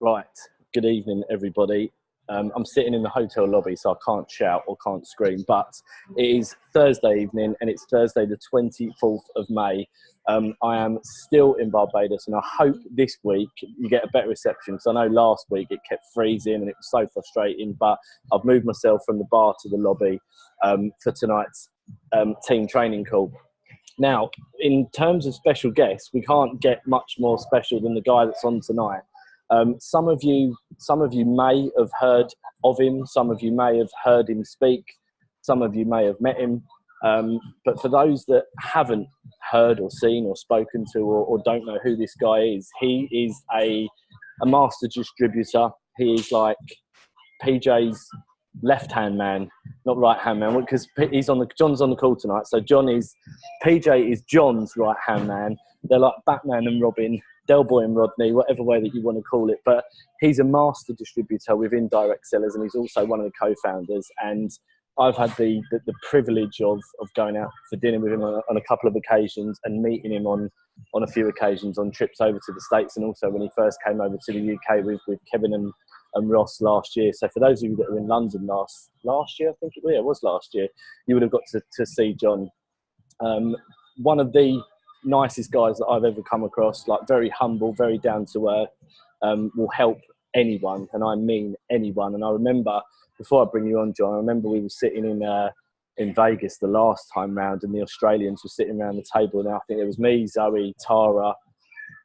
Right. Good evening, everybody. I'm sitting in the hotel lobby, so I can't shout or can't scream, but it is Thursday evening and it's Thursday, the 24th of May. I am still in Barbados, and I hope this week you get a better reception, because I know last week it kept freezing and it was so frustrating, but I've moved myself from the bar to the lobby for tonight's team training call. Now, in terms of special guests, we can't get much more special than the guy that's on tonight. Some of you may have heard of him. Some of you may have heard him speak. Some of you may have met him. But for those that haven't heard or seen or spoken to or don't know who this guy is, he is a master distributor. He is like PJ's left-hand man, not right-hand man, because John's on the call tonight. So PJ is John's right-hand man. They're like Batman and Robin, Del Boy and Rodney, whatever way that you want to call it. But he's a master distributor within Direct Sellers, and he's also one of the co-founders. And I've had the privilege of going out for dinner with him on a couple of occasions, and meeting him on a few occasions on trips over to the States, and also when he first came over to the UK with Kevin and Ross last year. So for those of you that were in London last year, I think it was last year, you would have got to see John. One of the nicest guys that I've ever come across, like very humble, very down to earth, will help anyone, and I mean anyone. And I remember, before I bring you on, John, I remember we were sitting in Vegas the last time round, and the Australians were sitting around the table, and I think it was me, Zoe, Tara,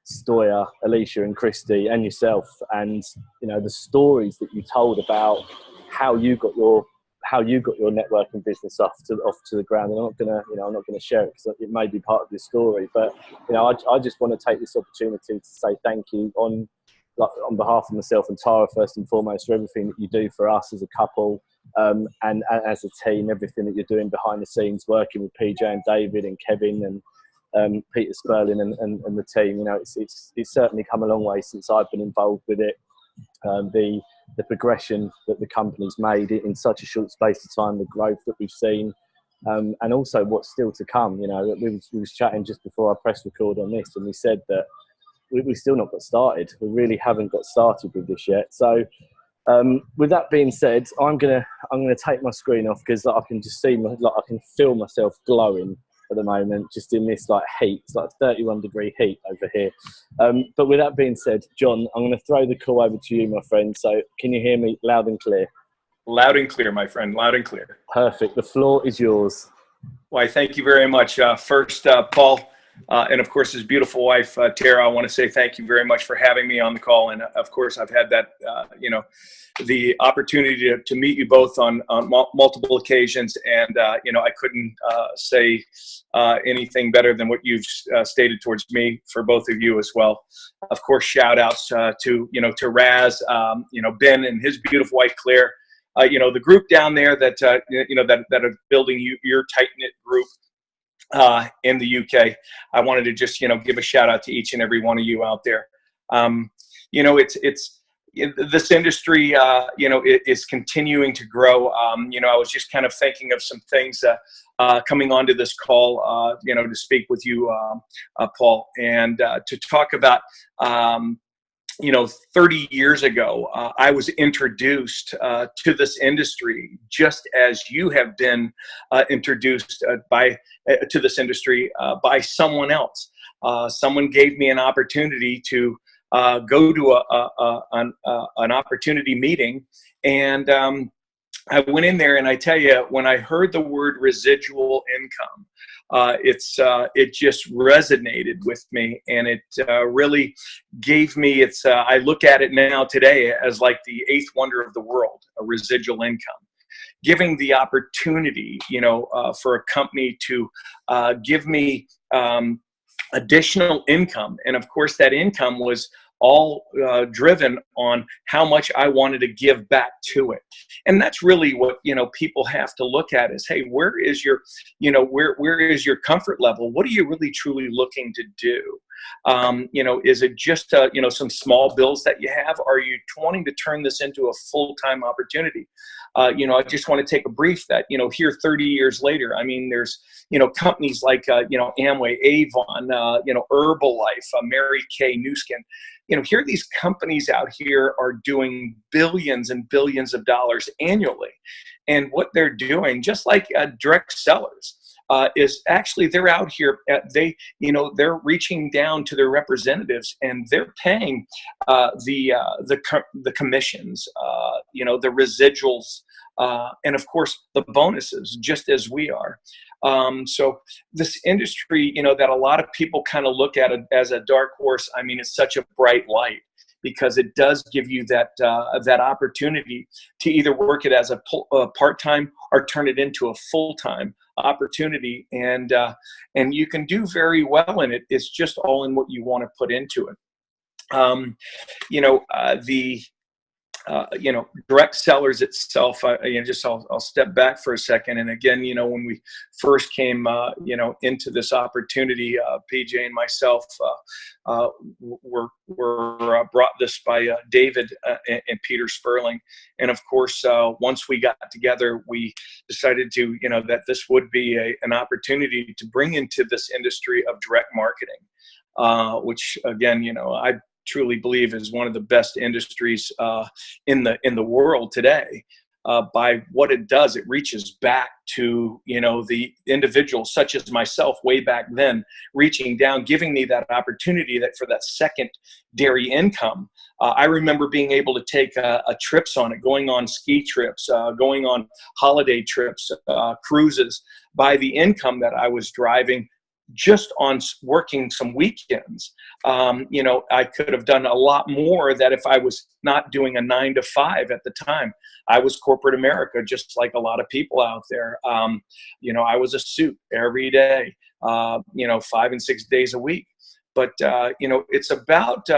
Stoya, Alicia and Christy and yourself, and the stories that you told about how you got your networking business off to the ground. And I'm not gonna share it because it may be part of your story, but I just want to take this opportunity to say thank you on behalf of myself and Tara, first and foremost, for everything that you do for us as a couple, and as a team, everything that you're doing behind the scenes, working with PJ and David and Kevin and Peter Sperling and the team. It's certainly come a long way since I've been involved with it. The progression that the company's made in such a short space of time, the growth that we've seen, and also what's still to come. We was chatting just before I press record on this, and we said that we still not got started. We really haven't got started with this yet. So with that being said, I'm gonna take my screen off, because I can just see I can feel myself glowing at the moment, just in this heat. It's like 31-degree heat over here. But with that being said, John, I'm going to throw the call over to you, my friend. So can you hear me loud and clear? Loud and clear, my friend. Loud and clear. Perfect. The floor is yours. Why, thank you very much. First, Paul, and of course his beautiful wife, Tara, I want to say thank you very much for having me on the call. And of course, I've had that, the opportunity to meet you both on multiple occasions, and I couldn't say anything better than what you've stated towards me for both of you as well. Of course, shout outs to Raz, Ben and his beautiful wife Claire, the group down there that that are building your tight knit group in the UK. I wanted to just give a shout out to each and every one of you out there. This industry, is continuing to grow. I was just kind of thinking of some things coming onto this call, to speak with you, Paul, and to talk about, 30 years ago, I was introduced to this industry just as you have been introduced to this industry by someone else. Someone gave me an opportunity to go to an opportunity meeting, and I went in there, and I tell you, when I heard the word residual income, it just resonated with me, and it really gave me I look at it now today as like the eighth wonder of the world, a residual income. Giving the opportunity, for a company to give me additional income. And of course, that income was all driven on how much I wanted to give back to it. And that's really what, people have to look at is, hey, where is your, where is your comfort level? What are you really truly looking to do? Is it just, some small bills that you have? Are you wanting to turn this into a full-time opportunity? I just want to take a brief that, here 30 years later, I mean, there's, companies like, Amway, Avon, Herbalife, Mary Kay, Nu Skin. Here these companies out here are doing billions and billions of dollars annually. And what they're doing, just like direct sellers, is actually they're out here. They're reaching down to their representatives and they're paying the commissions, the residuals, and of course the bonuses, just as we are. So this industry, that a lot of people kind of look at it as a dark horse. I mean, it's such a bright light, because it does give you that opportunity to either work it as a part-time or turn it into a full-time opportunity, and you can do very well in it. It's just all in what you want to put into it. Direct sellers itself, I'll step back for a second. And again, when we first came, into this opportunity, PJ and myself were brought this by David and Peter Sperling. And of course, once we got together, we decided to, that this would be an opportunity to bring into this industry of direct marketing, which again, I truly believe is one of the best industries in the world today. By what it does, it reaches back to the individuals such as myself way back then, reaching down, giving me that opportunity for that secondary income. I remember being able to take trips on it, going on ski trips, going on holiday trips, cruises, by the income that I was driving just on working some weekends. I could have done a lot more that if I was not doing a 9 to 5 at the time. I was corporate America, just like a lot of people out there. I was a suit every day, 5 and 6 days a week. But, it's about,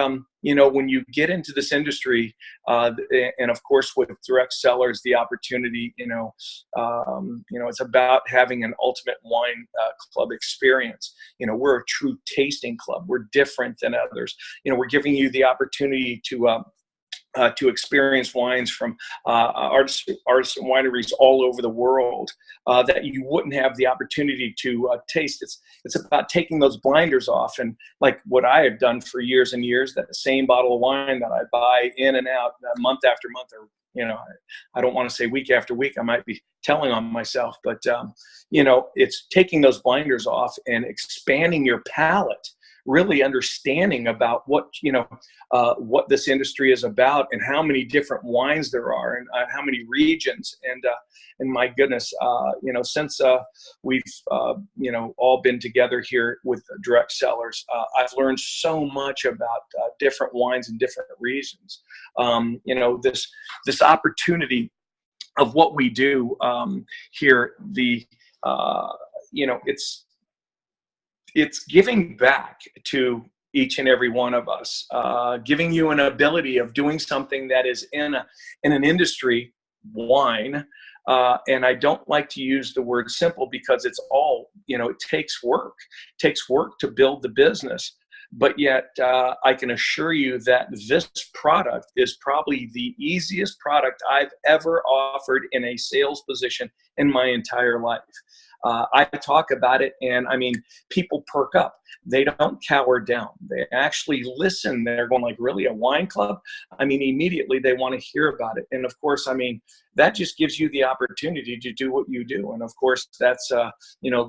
when you get into this industry, and of course with direct sellers, the opportunity, it's about having an ultimate wine club experience. We're a true tasting club. We're different than others. We're giving you the opportunity to experience wines from artisan wineries all over the world that you wouldn't have the opportunity to taste. It's about taking those blinders off, and like what I have done for years and years, that same bottle of wine that I buy in and out month after month, or I don't want to say week after week. I might be telling on myself, but it's taking those blinders off and expanding your palate, really understanding about what this industry is about, and how many different wines there are, and how many regions, and my goodness, since we've all been together here with direct sellers, I've learned so much about different wines in different regions. This opportunity of what we do here, it's giving back to each and every one of us, giving you an ability of doing something that is in an industry, wine. And I don't like to use the word simple, because it's all, it takes work. It takes work to build the business. But yet I can assure you that this product is probably the easiest product I've ever offered in a sales position in my entire life. I talk about it, and I mean, people perk up. They don't cower down. They actually listen. They're going like, really, a wine club? I mean, immediately they want to hear about it. And of course, I mean, that just gives you the opportunity to do what you do. And of course, that's,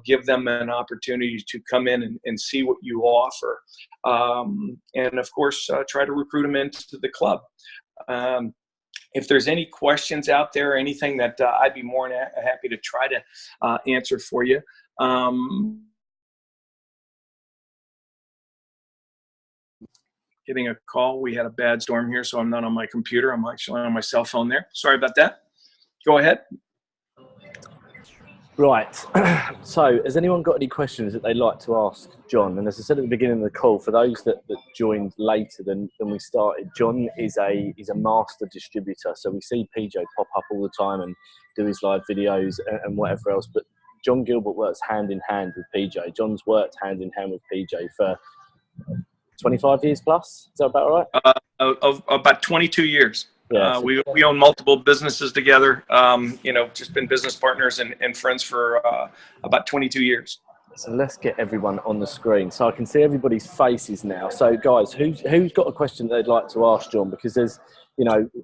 give them an opportunity to come in and see what you offer. And of course, try to recruit them into the club. If there's any questions out there, anything that I'd be more than happy to try to answer for you. Getting a call. We had a bad storm here, so I'm not on my computer. I'm actually on my cell phone there. Sorry about that. Go ahead. Right. So has anyone got any questions that they'd like to ask John? And as I said at the beginning of the call, for those that joined later than we started, John is a master distributor. So we see PJ pop up all the time and do his live videos and whatever else. But John Gilbert works hand in hand with PJ. John's worked hand in hand with PJ for 25 years plus. Is that about right? About 22 years. Yeah. We own multiple businesses together. Just been business partners and friends for about 22 years. So let's get everyone on the screen so I can see everybody's faces now. So guys, who's got a question they'd like to ask John? Because there's,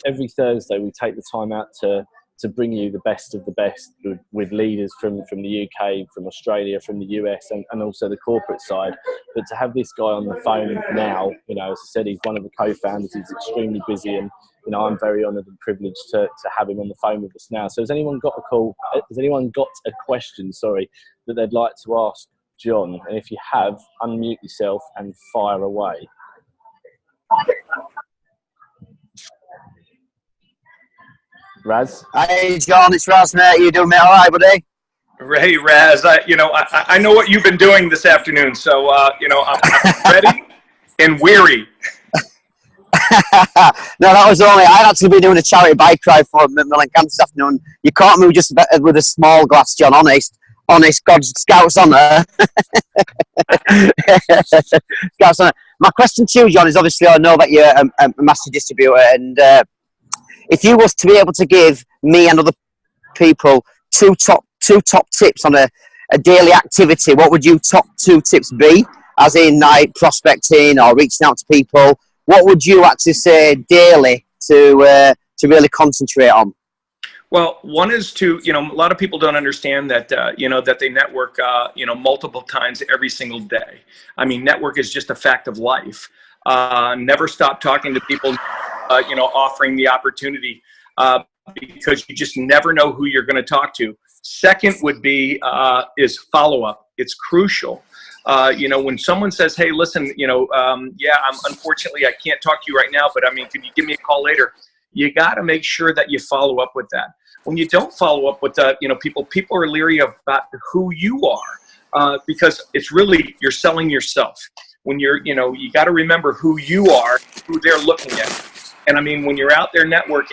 every Thursday we take the time out to bring you the best of the best with leaders from the UK, from Australia, from the US, and also the corporate side. But to have this guy on the phone now, as I said, he's one of the co-founders. He's extremely busy, and I'm very honoured and privileged to have him on the phone with us now. So has anyone got a question? Sorry, that they'd like to ask John? And if you have, unmute yourself and fire away. Raz? Hey, John, it's Raz, mate. You doing, mate? All right, buddy? Hey, Raz. I know what you've been doing this afternoon, so I'm ready and weary. No, that was I'd actually been doing a charity bike ride for Macmillan Camp this afternoon. You caught me just with a small glass, John. Honest, God's Scouts honour. Scouts honour. My question to you, John, is obviously I know that you're a master distributor, and if you was to be able to give me and other people two top tips on a daily activity, what would you top 2 tips be? As in, like prospecting or reaching out to people. What would you actually say daily to really concentrate on? Well, one is to, a lot of people don't understand that, that they network, multiple times every single day. I mean, network is just a fact of life. Never stop talking to people, offering the opportunity, because you just never know who you're going to talk to. Second would be, is follow-up. It's crucial. When someone says, hey, listen, unfortunately, I can't talk to you right now, but can you give me a call later? You got to make sure that you follow up with that. When you don't follow up with that, people are leery about who you are, because it's really, you're selling yourself. When you're, you got to remember who you are, who they're looking at. And when you're out there networking,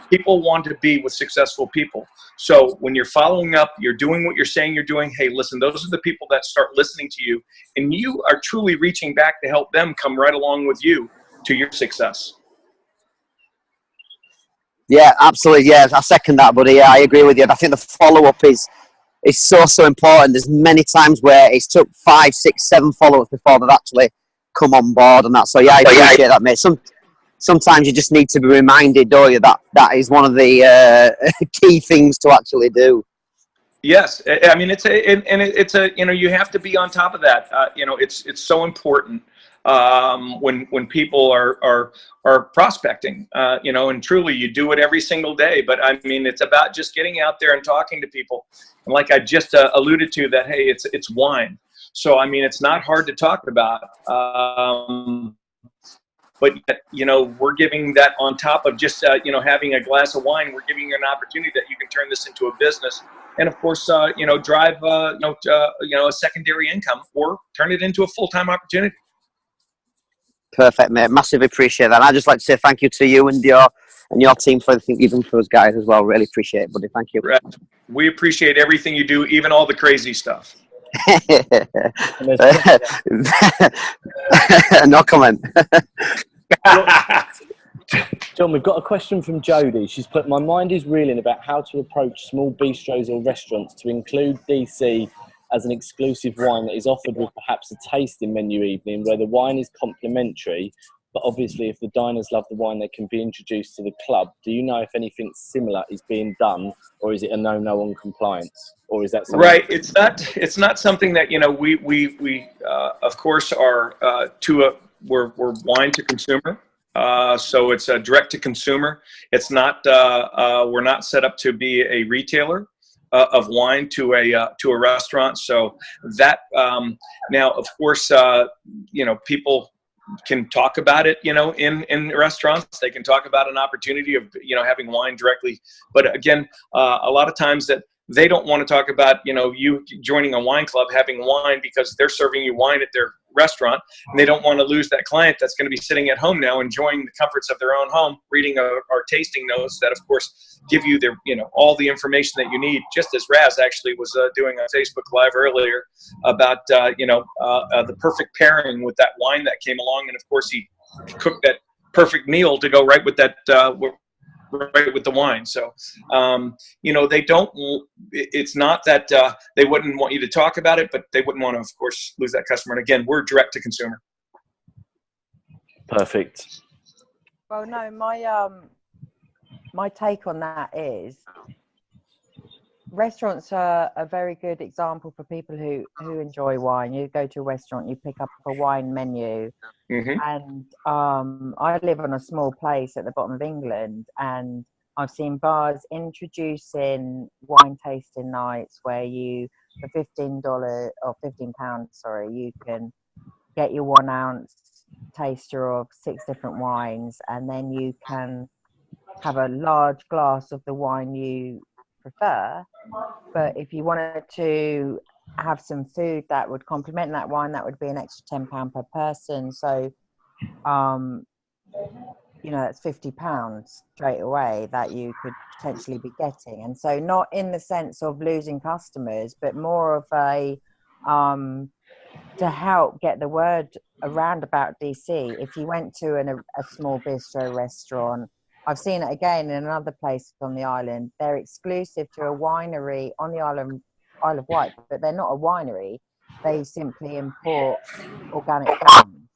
people want to be with successful people. So when you're following up, you're doing what you're saying you're doing. Hey, listen, those are the people that start listening to you, and you are truly reaching back to help them come right along with you to your success. Yeah, absolutely. Yeah, I second that, buddy. Yeah, I agree with you. I think the follow-up is so important. There's many times where it's took 5, 6, 7 follow-ups before they've actually come on board and that. So yeah, I appreciate that, mate. Sometimes you just need to be reminded, don't you, that is one of the key things to actually do. Yes, it's you have to be on top of that. It's so important when people are prospecting. And truly, you do it every single day. But it's about just getting out there and talking to people. And like I just alluded to, that hey, it's wine. So it's not hard to talk about. But we're giving that on top of just having a glass of wine. We're giving you an opportunity that you can turn this into a business, and of course, drive a secondary income, or turn it into a full-time opportunity. Perfect, mate. Massively appreciate that. I'd just like to say thank you to you and your team for everything you've done for us guys as well. Really appreciate it, buddy. Thank you. We appreciate everything you do, even all the crazy stuff. No comment. John, we've got a question from Jodie. She's put, my mind is reeling about how to approach small bistros or restaurants to include DC as an exclusive wine that is offered with perhaps a tasting menu evening where the wine is complimentary, but obviously if the diners love the wine, they can be introduced to the club. Do you know if anything similar is being done, or is it a no on compliance? Or is that something? Right. It's not something that, we of course are we're wine to consumer. So it's a direct to consumer. It's not, we're not set up to be a retailer of wine to a restaurant. So that, now of course, people can talk about it, in restaurants. They can talk about an opportunity of, having wine directly. But again, a lot of times that they don't want to talk about, you joining a wine club, having wine, because they're serving you wine at their restaurant, and they don't want to lose that client that's going to be sitting at home now, enjoying the comforts of their own home, reading our tasting notes that, of course, give you their, all the information that you need. Just as Raz actually was doing on Facebook Live earlier about, the perfect pairing with that wine that came along, and of course he cooked that perfect meal to go right with that right with the wine. So, you know, they don't, it's not that they wouldn't want you to talk about it, but they wouldn't want to, of course, lose that customer. And again, we're direct to consumer. Perfect. Well, no, my take on that is restaurants are a very good example for people who enjoy wine. You go to a restaurant, you pick up a wine menu, and I live on a small place at the bottom of England, and I've seen bars introducing wine tasting nights where you, for $15 or £15, sorry, you can get your 1 ounce taster of 6 different wines, and then you can have a large glass of the wine you prefer. But if you wanted to have some food that would complement that wine, that would be an extra £10 per person. So you know, that's £50 straight away that you could potentially be getting. And so not in the sense of losing customers, but more of a to help get the word around about DC. If you went to a small bistro restaurant, I've seen it again in another place on the island, they're exclusive to a winery on the Isle of Wight, but they're not a winery. They simply import organic plums.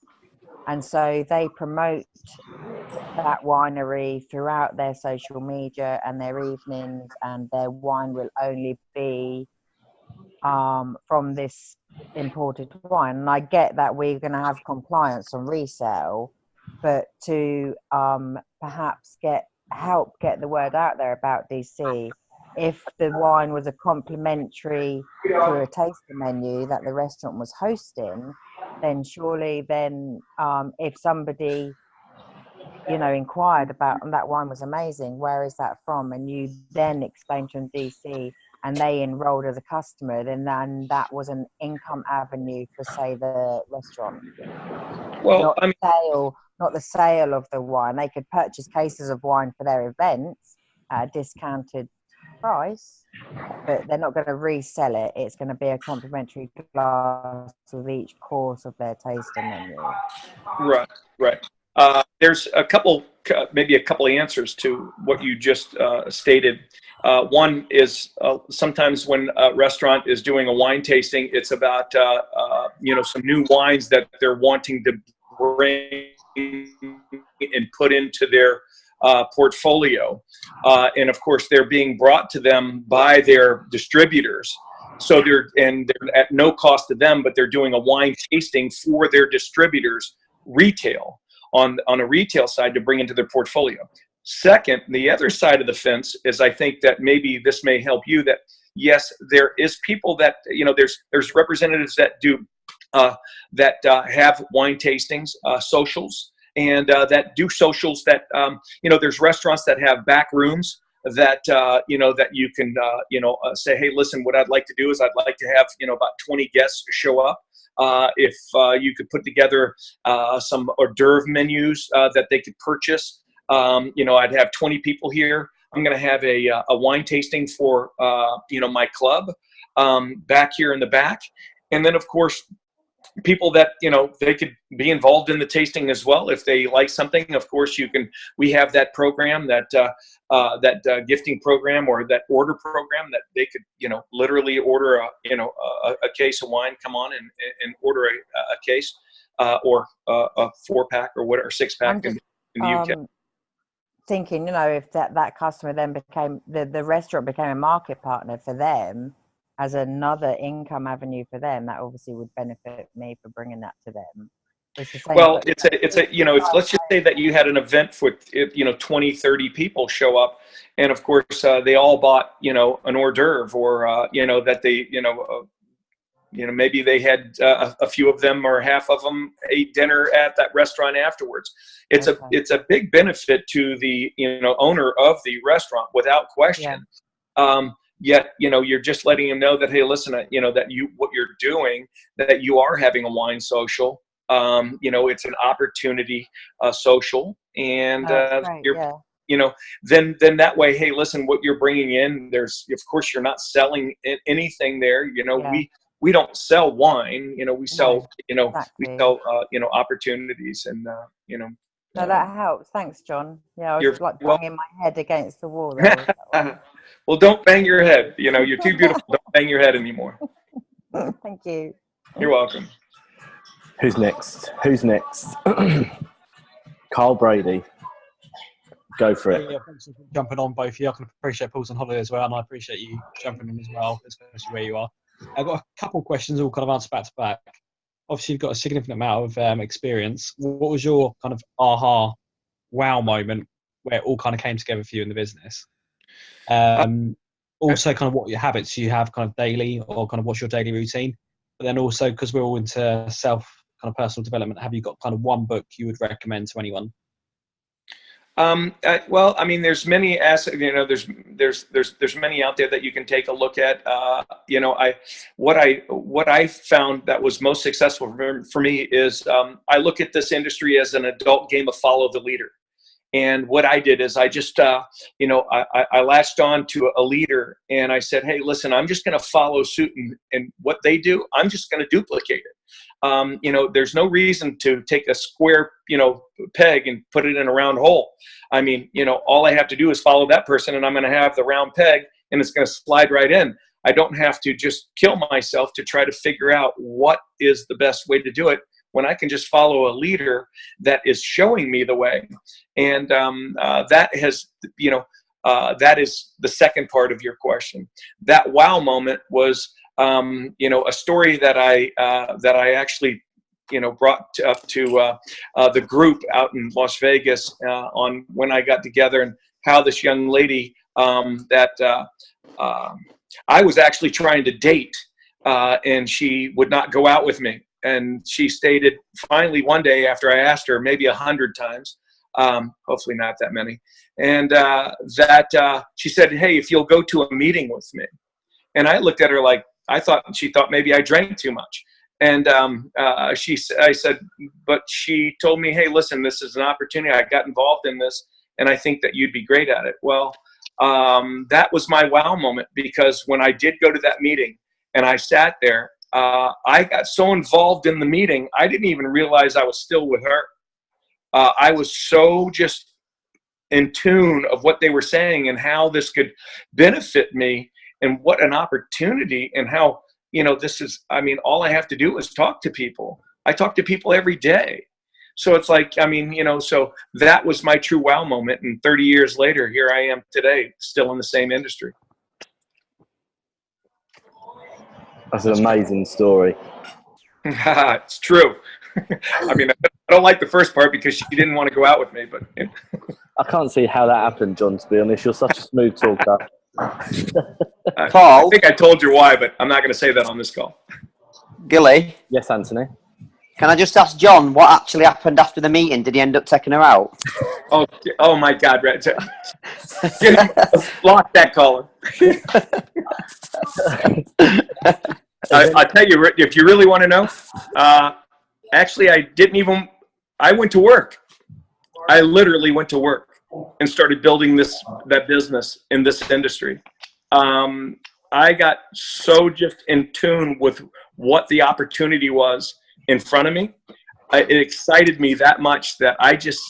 And so they promote that winery throughout their social media and their evenings, and their wine will only be from this imported wine. And I get that we're going to have compliance on resale, but to perhaps help get the word out there about DC, if the wine was a complimentary to a tasting menu that the restaurant was hosting, then surely if somebody, you know, inquired about, and that wine was amazing, where is that from? And you then explained to them DC, and they enrolled as a customer, then that was an income avenue for, say, the restaurant. Well, Not the sale of the wine. They could purchase cases of wine for their events at a discounted price, but they're not going to resell it. It's going to be a complimentary glass with each course of their tasting menu. Right. There's maybe a couple of answers to what you just stated. One is sometimes when a restaurant is doing a wine tasting, it's about you know, some new wines that they're wanting to bring and put into their portfolio, and of course they're being brought to them by their distributors. So they're at no cost to them, but they're doing a wine tasting for their distributors retail on a retail side to bring into their portfolio. Second, the other side of the fence is, I think that maybe this may help you, that yes, there is people that, you know, there's representatives that do have wine tastings, socials, and that do socials that, you know, there's restaurants that have back rooms that, you know, that you can, you know, say, hey, listen, what I'd like to do is I'd like to have, you know, about 20 guests show up. If you could put together some hors d'oeuvre menus that they could purchase, you know, I'd have 20 people here. I'm going to have a wine tasting for, you know, my club back here in the back. And then, of course, people that, you know, they could be involved in the tasting as well if they like something. Of course, we have that program, that gifting program, or that order program that they could, you know, literally order a case of wine, come on and order a case or a 4-pack or whatever, 6-pack in the UK. Thinking, you know, if that customer then became the restaurant became a market partner for them as another income avenue for them, that obviously would benefit me for bringing that to them. Well, it's a you know, let's just say that you had an event for, you know, 20, 30 people show up, and of course they all bought, you know, an hors d'oeuvre, or you know, that they, you know, maybe they had a few of them or half of them ate dinner at that restaurant afterwards. It's a big benefit to the, you know, owner of the restaurant without question. Yeah. Yet, you know, you're just letting them know that, hey, listen, you know, that what you're doing, that you are having a wine social. You know, it's an opportunity social, and you know, then that way, hey, listen, what you're bringing in, of course, you're not selling anything there. You know, we don't sell wine. You know, we sell, you know, we sell, you know, opportunities, and you know. No, that helps. Thanks, John. Yeah, I was You're like well. banging my head against the wall there with that Well, don't bang your head. You know, you're too beautiful. Don't bang your head anymore. one. Thank you. You're welcome. Who's next? Carl Brady. Go for it. Yeah, thanks for jumping on, both of you. I can appreciate Paul's on holiday as well, and I appreciate you jumping in as well, especially where you are. I've got a couple of questions, all kind of answered back to back. Obviously, you've got a significant amount of experience. What was your kind of aha, wow moment where it all kind of came together for you in the business? Also, kind of what your habits you have kind of daily, or kind of what's your daily routine? But then also, because we're all into self kind of personal development, have you got kind of one book you would recommend to anyone? Well, I mean, there's many there's many out there that you can take a look at. What I found that was most successful for me is I look at this industry as an adult game of follow the leader. And what I did is I just, I latched on to a leader and I said, hey, listen, I'm just going to follow suit, and what they do, I'm just going to duplicate it. There's no reason to take a square, peg and put it in a round hole. I mean, all I have to do is follow that person, and I'm going to have the round peg and it's going to slide right in. I don't have to just kill myself to try to figure out what is the best way to do it, when I can just follow a leader that is showing me the way. And that has, that is the second part of your question. That wow moment was, a story that I actually, brought up to the group out in Las Vegas on when I got together, and how this young lady that I was actually trying to date, and she would not go out with me. And she stated finally one day, after I asked her maybe 100 times, hopefully not that many, and she said, hey, if you'll go to a meeting with me. And I looked at her like she thought maybe I drank too much. And I said, but she told me, hey, listen, this is an opportunity. I got involved in this, and I think that you'd be great at it. Well, that was my wow moment, because when I did go to that meeting and I sat there, I got so involved in the meeting, I didn't even realize I was still with her. I was so just in tune of what they were saying and how this could benefit me, and what an opportunity, and how, this is, I mean, all I have to do is talk to people. I talk to people every day. So it's like, I mean, so that was my true wow moment. And 30 years later, here I am today, still in the same industry. That's an amazing story. It's true. I mean, I don't like the first part because she didn't want to go out with me, but I can't see how that happened, John, to be honest. You're such a smooth talker. Paul? I think I told you why, but I'm not going to say that on this call. Gilly? Yes, Anthony? Can I just ask John what actually happened after the meeting? Did he end up taking her out? Oh my God, Brett. Block that caller. I'll tell you, if you really want to know, actually, I went to work. I literally went to work and started building that business in this industry. I got so just in tune with what the opportunity was in front of me. It excited me that much that I just,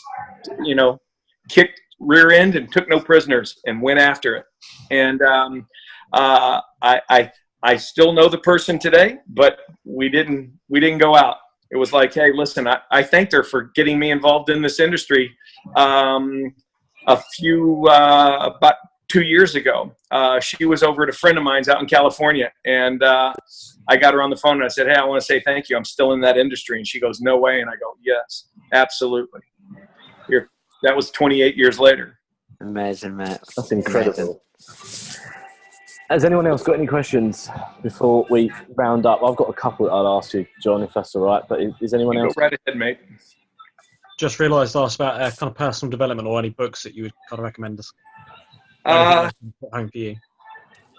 kicked rear end and took no prisoners and went after it. And I still know the person today, but we didn't go out. It was like, hey, listen, I thanked her for getting me involved in this industry about 2 years ago. She was over at a friend of mine's out in California, and I got her on the phone and I said, hey, I want to say thank you. I'm still in that industry. And she goes, no way. And I go, yes, absolutely. That was 28 years later. Amazing, mate. That's incredible. Has anyone else got any questions before we round up? I've got a couple that I'll ask you, John, if that's all right. But is anyone else? Go right ahead, mate. Just realised I asked about kind of personal development, or any books that you would kind of recommend us. Home for you.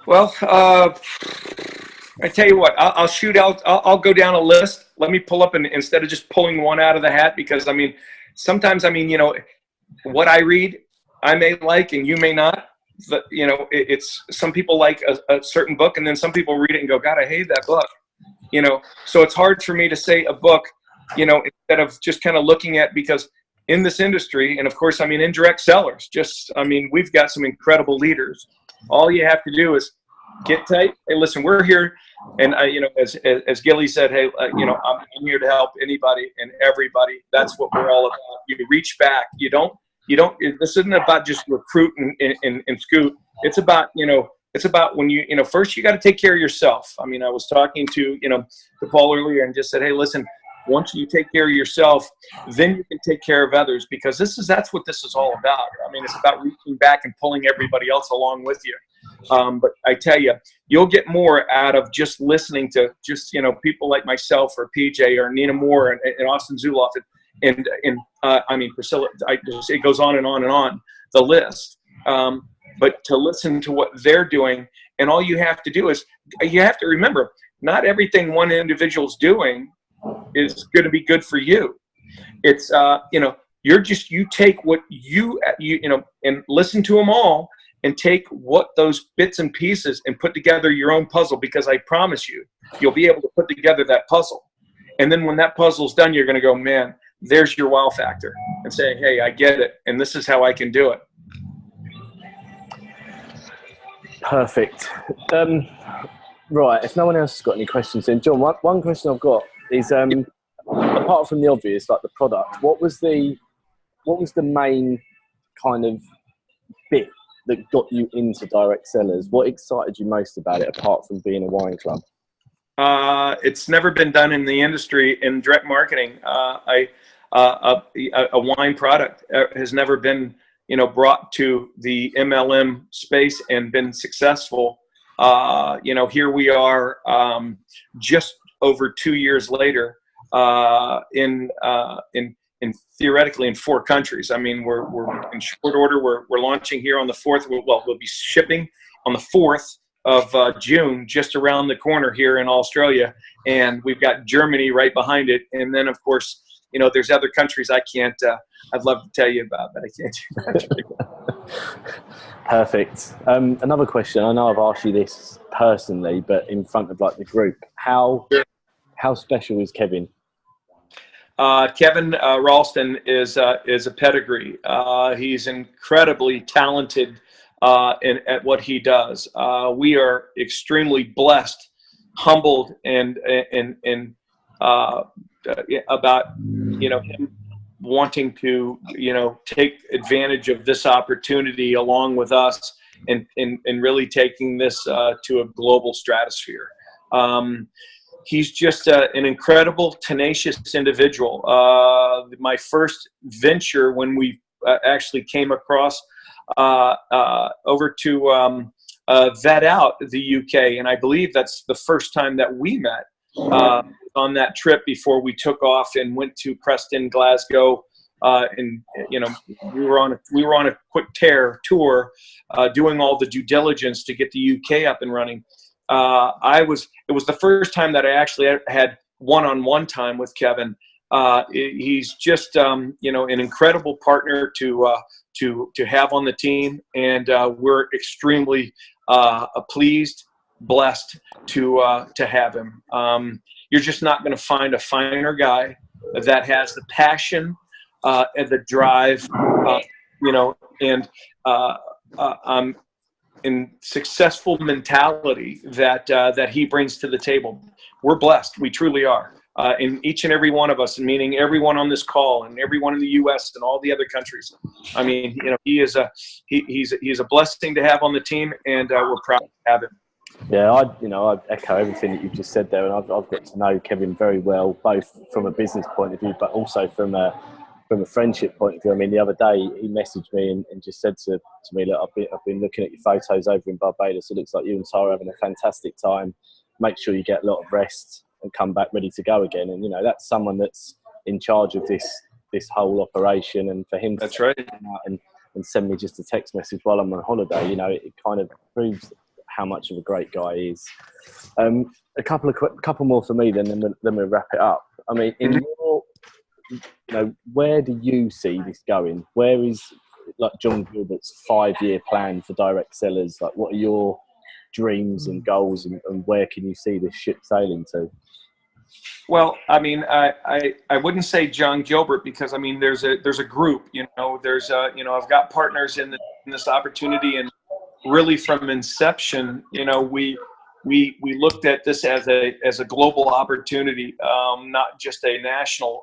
Well, I tell you what, I'll shoot out. I'll go down a list. Let me pull up, and instead of just pulling one out of the hat, because I mean, sometimes what I read, I may like and you may not. But, it's some people like a certain book, and then some people read it and go, God, I hate that book. So it's hard for me to say a book, instead of just kind of looking at, because in this industry, and of course, I mean, indirect sellers, we've got some incredible leaders. All you have to do is get tight. Hey, listen, we're here. And as Gilly said, hey, I'm here to help anybody and everybody. That's what we're all about. You reach back. You don't. This isn't about just recruit and scoot. It's about when first you got to take care of yourself. I mean, I was talking to Paul earlier and just said, hey, listen, once you take care of yourself, then you can take care of others, because that's what this is all about. I mean, it's about reaching back and pulling everybody else along with you. But I tell you, you'll get more out of just listening to people like myself or PJ or Nina Moore and Austin Zuloff and Priscilla. It goes on and on and on the list. But to listen to what they're doing, and all you have to do is you have to remember, not everything one individual's doing is going to be good for you. It's you take what you and listen to them all, and take what those bits and pieces and put together your own puzzle, because I promise you'll be able to put together that puzzle. And then when that puzzle's done, you're going to go, man, there's your wow factor, and say, hey, I get it, and this is how I can do it. Perfect. Right, if no one else has got any questions, then John, one question I've got is, apart from the obvious, like the product, what was the main kind of bit that got you into direct sellers? What excited you most about it, apart from being a wine club? It's never been done in the industry in direct marketing. A wine product has never been, brought to the MLM space and been successful. Here we are, just over 2 years later, in theoretically in 4 countries. I mean, we're in short order. We're launching here on the 4th. We'll be shipping on the 4th of June, just around the corner here in Australia, and we've got Germany right behind it. And then, of course, there's other countries I can't. I'd love to tell you about, but I can't do that. Perfect. Another question. I know I've asked you this personally, but in front of the group, how special is Kevin? Kevin Ralston is a pedigree. He's incredibly talented at what he does. We are extremely blessed, humbled, and about him wanting to take advantage of this opportunity along with us, and really taking this to a global stratosphere. He's just an incredible, tenacious individual. My first venture, when we actually came across over to vet out the UK, and I believe that's the first time that we met on that trip before we took off and went to Preston, Glasgow, and we were on a quick tour, doing all the due diligence to get the UK up and running. It was the first time that I actually had one-on-one time with Kevin. He's just an incredible partner to have on the team, and we're extremely pleased, blessed to have him. You're just not going to find a finer guy that has the passion and the drive, and successful mentality that he brings to the table. We're blessed. We truly are. In each and every one of us, meaning everyone on this call and everyone in the U.S. and all the other countries. I mean, he's a blessing to have on the team, and we're proud to have him. Yeah, I echo everything that you've just said there, and I've got to know Kevin very well, both from a business point of view, but also from a friendship point of view. I mean, the other day he messaged me and just said to me, look, I've been looking at your photos over in Barbados. It looks like you and Tara are having a fantastic time. Make sure you get a lot of rest and come back ready to go again. And that's someone that's in charge of this whole operation. And for him to that's right, and send me just a text message while I'm on holiday, it kind of proves how much of a great guy he is. A couple more for me, then we'll wrap it up. I mean, in your, where do you see this going? Where is John Gilbert's 5-year plan for direct sellers? What are your dreams and goals, and where can you see this ship sailing to? Well, I mean, I wouldn't say John Gilbert, because I mean, there's a group, I've got partners in this opportunity, and really from inception, we looked at this as a global opportunity, not just a national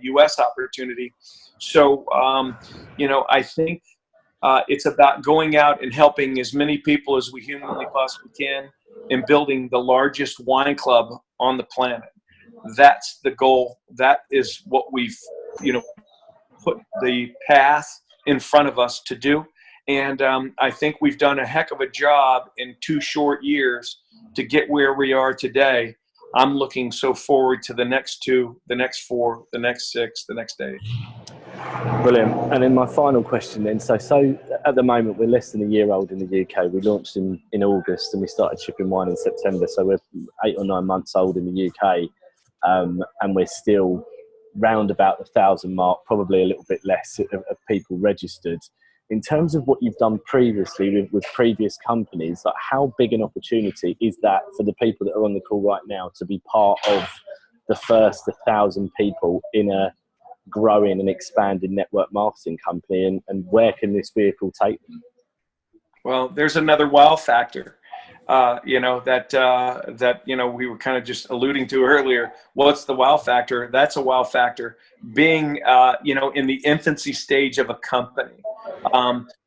U.S. opportunity. So, I think it's about going out and helping as many people as we humanly possibly can in building the largest wine club on the planet. That's the goal. That is what we've, put the path in front of us to do. And I think we've done a heck of a job in 2 short years to get where we are today. I'm looking so forward to the next 2, the next 4, the next 6, the next 8. Brilliant. And then my final question then. So at the moment, we're less than a year old in the UK. We launched in August and we started shipping wine in September. So we're 8 or 9 months old in the UK. And we're still round about the 1,000 mark, probably a little bit less of people registered. In terms of what you've done previously with previous companies, like how big an opportunity is that for the people that are on the call right now to be part of the first 1,000 people in a growing and expanding network marketing company, and where can this vehicle take them? Well, there's another wow factor, that we were kind of just alluding to earlier. What's the wow factor? That's a wow factor. Being, in the infancy stage of a company.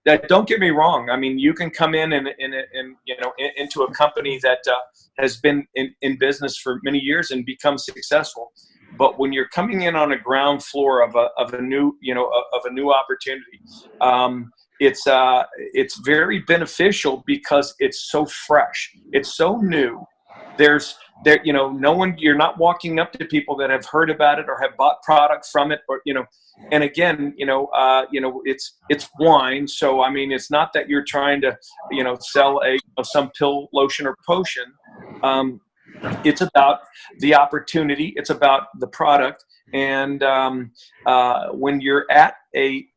That, don't get me wrong. I mean, you can come in into a company that has been in business for many years and become successful. But when you're coming in on a ground floor of a new opportunity, it's very beneficial because it's so fresh. It's so new. No one, you're not walking up to people that have heard about it or have bought product from it, or, and again, it's wine. So, I mean, it's not that you're trying to, sell some pill, lotion, or potion. It's about the opportunity. It's about the product. And when you're at the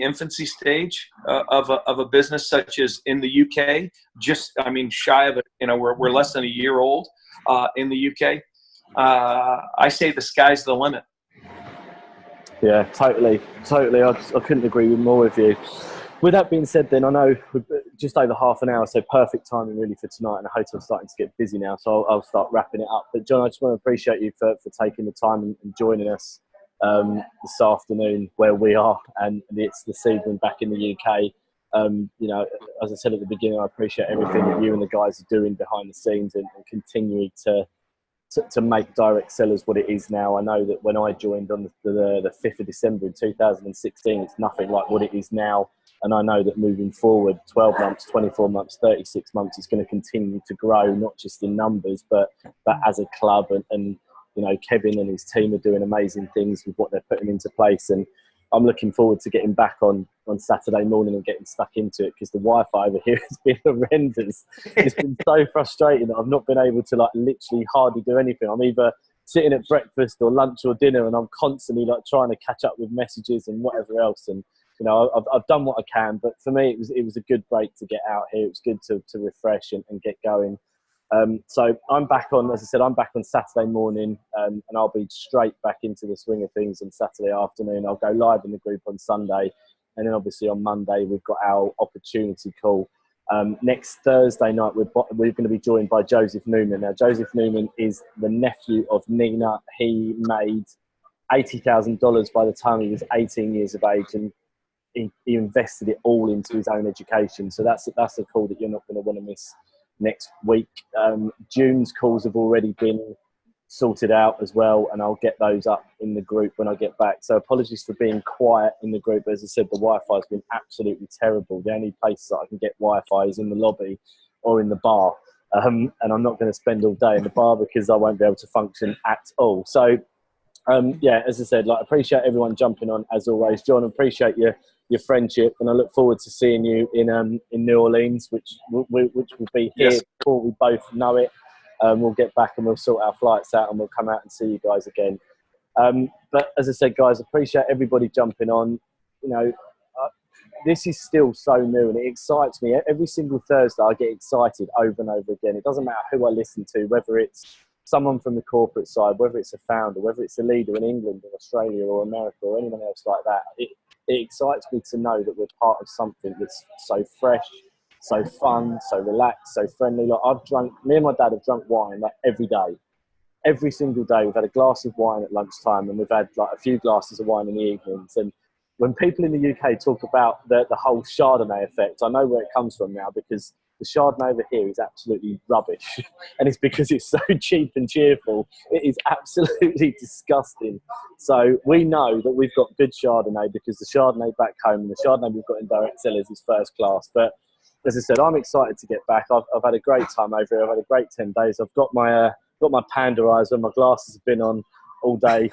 infancy stage of a business such as in the UK, shy of it, we're less than a year old in the UK. I say the sky's the limit. Yeah, totally. I couldn't agree more with you. With that being said, then I know we're just over half an hour, so perfect timing really for tonight, and the hotel's starting to get busy now, so I'll start wrapping it up. But John, I just want to appreciate you for taking the time and joining us this afternoon where we are, and it's this evening back in the UK. As I said at the beginning, I appreciate everything that you and the guys are doing behind the scenes and continuing to make direct sellers what it is now. I know that when I joined on the 5th of December in 2016, it's nothing like what it is now. And I know that moving forward, 12 months, 24 months, 36 months, it's going to continue to grow, not just in numbers, but as a club. And Kevin and his team are doing amazing things with what they're putting into place. And I'm looking forward to getting back on Saturday morning and getting stuck into it, because the Wi-Fi over here has been horrendous. It's been so frustrating that I've not been able to literally hardly do anything. I'm either sitting at breakfast or lunch or dinner, and I'm constantly trying to catch up with messages and whatever else. And I've done what I can, but for me it was a good break to get out here. It was good to refresh and get going. So I'm back on, as I said, I'm back on Saturday morning, and I'll be straight back into the swing of things on Saturday afternoon. I'll go live in the group on Sunday, and then obviously on Monday we've got our opportunity call. Next Thursday night we're going to be joined by Joseph Newman. Now Joseph Newman is the nephew of Nina. He made $80,000 by the time he was 18 years of age, and he invested it all into his own education. So that's a call that you're not going to want to miss next week. June's calls have already been sorted out as well, and I'll get those up in the group when I get back. So apologies for being quiet in the group. As I said, the Wi-Fi has been absolutely terrible. The only places that I can get Wi-Fi is in the lobby or in the bar, and I'm not going to spend all day in the bar because I won't be able to function at all. So as I said, appreciate everyone jumping on as always. John, appreciate your friendship, and I look forward to seeing you in New Orleans, which will be here before we both know it. We'll get back and we'll sort our flights out, and we'll come out and see you guys again. But as I said, guys, appreciate everybody jumping on. This is still so new, and it excites me. Every single Thursday I get excited over and over again. It doesn't matter who I listen to, whether it's someone from the corporate side, whether it's a founder, whether it's a leader in England or Australia or America or anyone else like that, it excites me to know that we're part of something that's so fresh, so fun, so relaxed, so friendly. Like me and my dad have drunk wine like every day. Every single day we've had a glass of wine at lunchtime, and we've had like a few glasses of wine in the evenings. And when people in the UK talk about the whole Chardonnay effect, I know where it comes from now, because the Chardonnay over here is absolutely rubbish. And it's because it's so cheap and cheerful. It is absolutely disgusting. So we know that we've got good Chardonnay, because the Chardonnay back home and the Chardonnay we've got in direct sellers is first class. But as I said, I'm excited to get back. I've had a great time over here. I've had a great 10 days. I've got my panda eyes when my glasses have been on all day.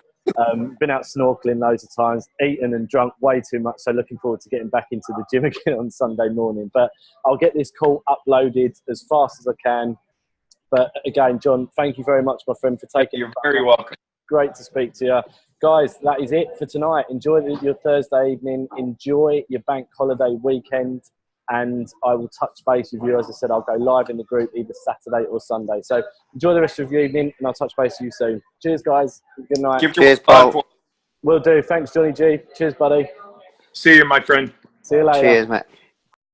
Been out snorkeling loads of times, eaten and drunk way too much. So looking forward to getting back into the gym again on Sunday morning. But I'll get this call uploaded as fast as I can. But again, John, thank you very much, my friend, for taking. You're very welcome. Great to speak to you. Guys, that is it for tonight. Enjoy your Thursday evening. Enjoy your bank holiday weekend. And I will touch base with you. As I said, I'll go live in the group either Saturday or Sunday. So enjoy the rest of your evening, and I'll touch base with you soon. Cheers, guys. Good night. Cheers, Paul. Will do. Thanks, Johnny G. Cheers, buddy. See you, my friend. See you later. Cheers, mate.